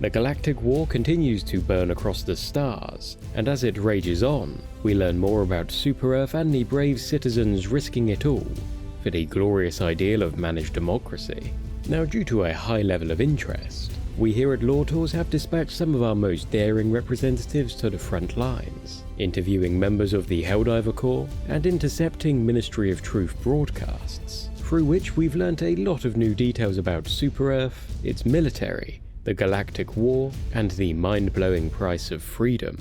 The Galactic War continues to burn across the stars, and as it rages on, we learn more about Super-Earth and the brave citizens risking it all for the glorious ideal of managed democracy. Now, due to a high level of interest, we here at Lore Tours have dispatched some of our most daring representatives to the front lines, interviewing members of the Helldiver Corps and intercepting Ministry of Truth broadcasts, through which we've learnt a lot of new details about Super-Earth, its military, the Galactic War, and the mind-blowing price of freedom.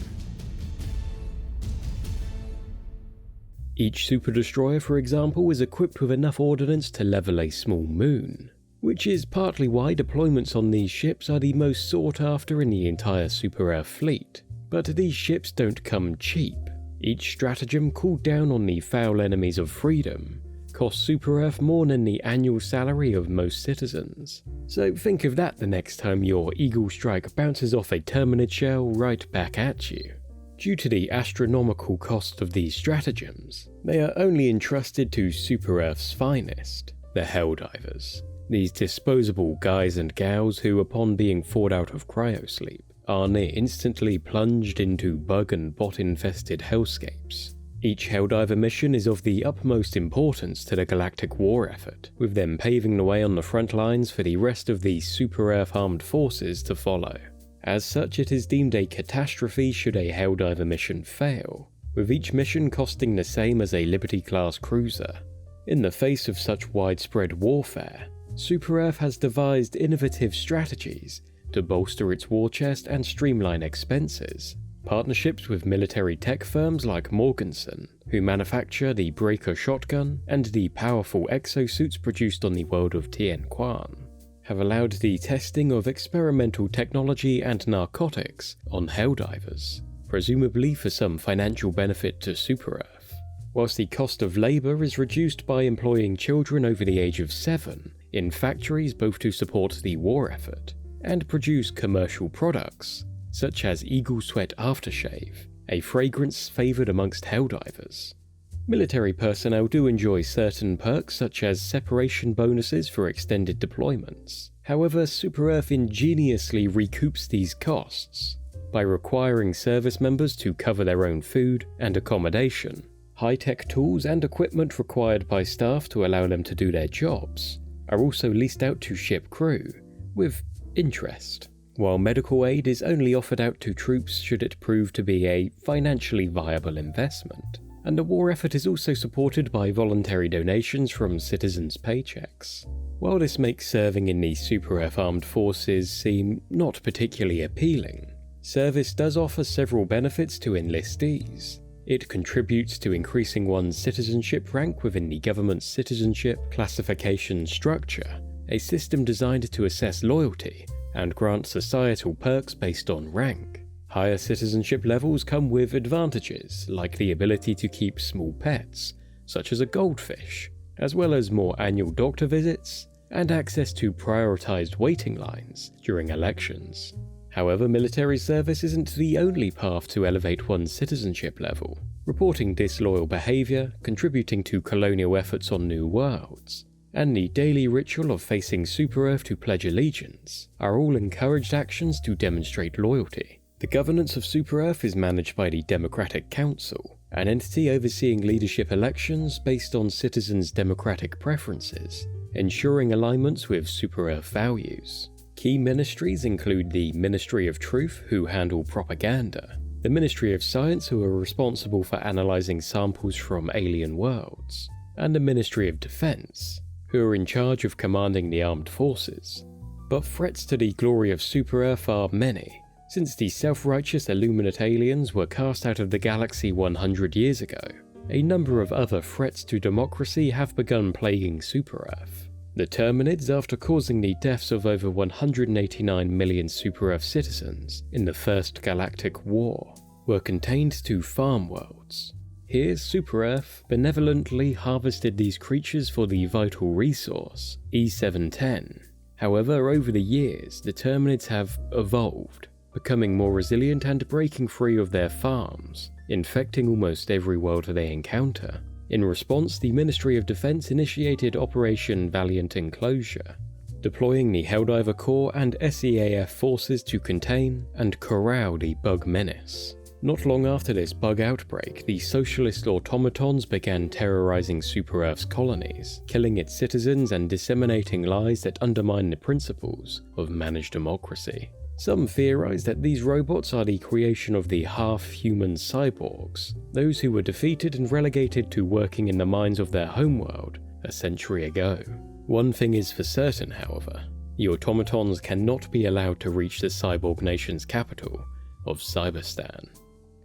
Each super destroyer, for example, is equipped with enough ordnance to level a small moon, which is partly why deployments on these ships are the most sought after in the entire Super-Earth fleet. But these ships don't come cheap. Each stratagem called down on the foul enemies of freedom costs Super-Earth more than the annual salary of most citizens. So think of that the next time your Eagle Strike bounces off a Terminid shell right back at you. Due to the astronomical cost of these stratagems, they are only entrusted to Super-Earth's finest, the Helldivers. These disposable guys and gals who, upon being thawed out of cryosleep, are near instantly plunged into bug and bot-infested hellscapes. Each Helldiver mission is of the utmost importance to the Galactic War effort, with them paving the way on the front lines for the rest of the Super-Earth armed forces to follow. As such, it is deemed a catastrophe should a Helldiver mission fail, with each mission costing the same as a Liberty-class cruiser. In the face of such widespread warfare, Super-Earth has devised innovative strategies to bolster its war chest and streamline expenses. Partnerships with military tech firms like Morganson, who manufacture the Breaker shotgun and the powerful exosuits produced on the world of Tien Quan, have allowed the testing of experimental technology and narcotics on Helldivers, presumably for some financial benefit to Super-Earth. Whilst the cost of labour is reduced by employing children over the age of 7 in factories both to support the war effort and produce commercial products, such as Eagle Sweat Aftershave, a fragrance favoured amongst Helldivers. Military personnel do enjoy certain perks such as separation bonuses for extended deployments. However, Super-Earth ingeniously recoups these costs by requiring service members to cover their own food and accommodation. High-tech tools and equipment required by staff to allow them to do their jobs are also leased out to ship crew, with interest, while medical aid is only offered out to troops should it prove to be a financially viable investment. And the war effort is also supported by voluntary donations from citizens' paychecks. While this makes serving in the Super-Earth armed forces seem not particularly appealing, service does offer several benefits to enlistees. It contributes to increasing one's citizenship rank within the government's citizenship classification structure, a system designed to assess loyalty and grant societal perks based on rank. Higher citizenship levels come with advantages like the ability to keep small pets, such as a goldfish, as well as more annual doctor visits and access to prioritized waiting lines during elections. However, military service isn't the only path to elevate one's citizenship level. Reporting disloyal behavior, contributing to colonial efforts on new worlds, and the daily ritual of facing Super-Earth to pledge allegiance are all encouraged actions to demonstrate loyalty. The governance of Super-Earth is managed by the Democratic Council, an entity overseeing leadership elections based on citizens' democratic preferences, ensuring alignments with Super-Earth values. Key ministries include the Ministry of Truth, who handle propaganda, the Ministry of Science, who are responsible for analysing samples from alien worlds, and the Ministry of Defence, who are in charge of commanding the armed forces. But threats to the glory of Super-Earth are many. Since the self-righteous Illuminate aliens were cast out of the galaxy 100 years ago, a number of other threats to democracy have begun plaguing Super-Earth. The Terminids, after causing the deaths of over 189 million Super-Earth citizens in the First Galactic War, were contained to farm worlds. Here, Super-Earth benevolently harvested these creatures for the vital resource, E710. However, over the years, the Terminids have evolved, becoming more resilient and breaking free of their farms, infecting almost every world they encounter. In response, the Ministry of Defense initiated Operation Valiant Enclosure deploying the Helldiver Corps and SEAF forces to contain and corral the bug menace. Not long after this bug outbreak, the socialist automatons began terrorizing Super-Earth's colonies, killing its citizens and disseminating lies that undermine the principles of managed democracy. Some theorize that these robots are the creation of the half-human cyborgs, those who were defeated and relegated to working in the mines of their homeworld a century ago. One thing is for certain, however: the automatons cannot be allowed to reach the cyborg nation's capital of Cyberstan.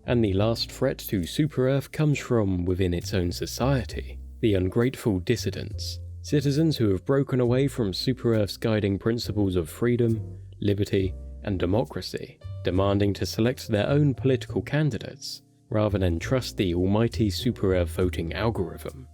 And the last threat to Super-Earth comes from within its own society: the ungrateful Dissidents, citizens who have broken away from Super-Earth's guiding principles of freedom, liberty, and democracy, demanding to select their own political candidates, rather than trust the almighty Super-Earth voting algorithm.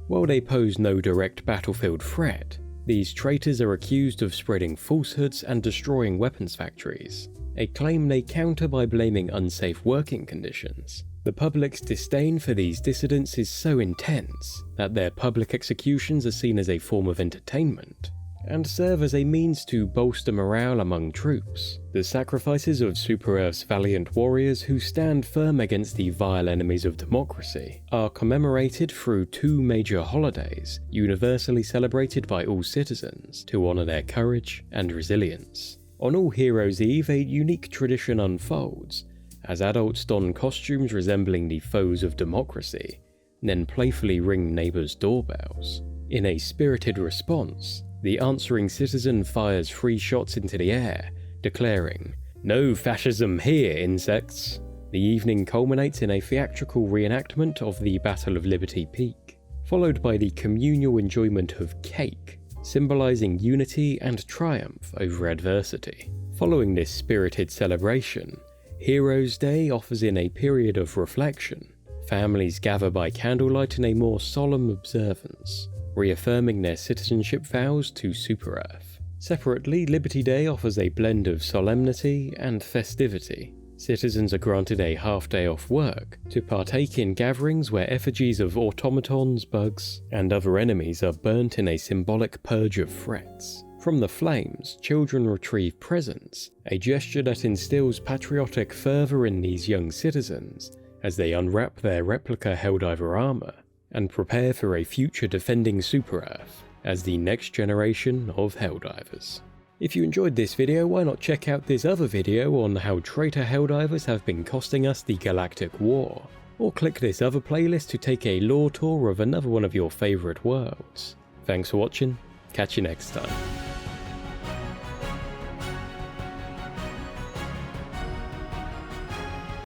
While they pose no direct battlefield threat, these traitors are accused of spreading falsehoods and destroying weapons factories, a claim they counter by blaming unsafe working conditions. The public's disdain for these dissidents is so intense that their public executions are seen as a form of entertainment, and serve as a means to bolster morale among troops. The sacrifices of Super-Earth's valiant warriors who stand firm against the vile enemies of democracy are commemorated through two major holidays, universally celebrated by all citizens to honor their courage and resilience. On All Heroes Eve, a unique tradition unfolds, as adults don costumes resembling the foes of democracy, then playfully ring neighbors' doorbells. In a spirited response, the answering citizen fires 3 shots into the air, declaring, "No fascism here, insects!" The evening culminates in a theatrical reenactment of the Battle of Liberty Peak, followed by the communal enjoyment of cake, symbolizing unity and triumph over adversity. Following this spirited celebration, Heroes Day offers in a period of reflection. Families gather by candlelight in a more solemn observance, reaffirming their citizenship vows to Super-Earth. Separately, Liberty Day offers a blend of solemnity and festivity. Citizens are granted a half-day off work to partake in gatherings where effigies of automatons, bugs, and other enemies are burnt in a symbolic purge of threats. From the flames, children retrieve presents, a gesture that instills patriotic fervor in these young citizens as they unwrap their replica Helldiver armor and prepare for a future defending Super-Earth as the next generation of Helldivers. If you enjoyed this video, why not check out this other video on how traitor Helldivers have been costing us the Galactic War, or click this other playlist to take a lore tour of another one of your favourite worlds. Thanks for watching, catch you next time.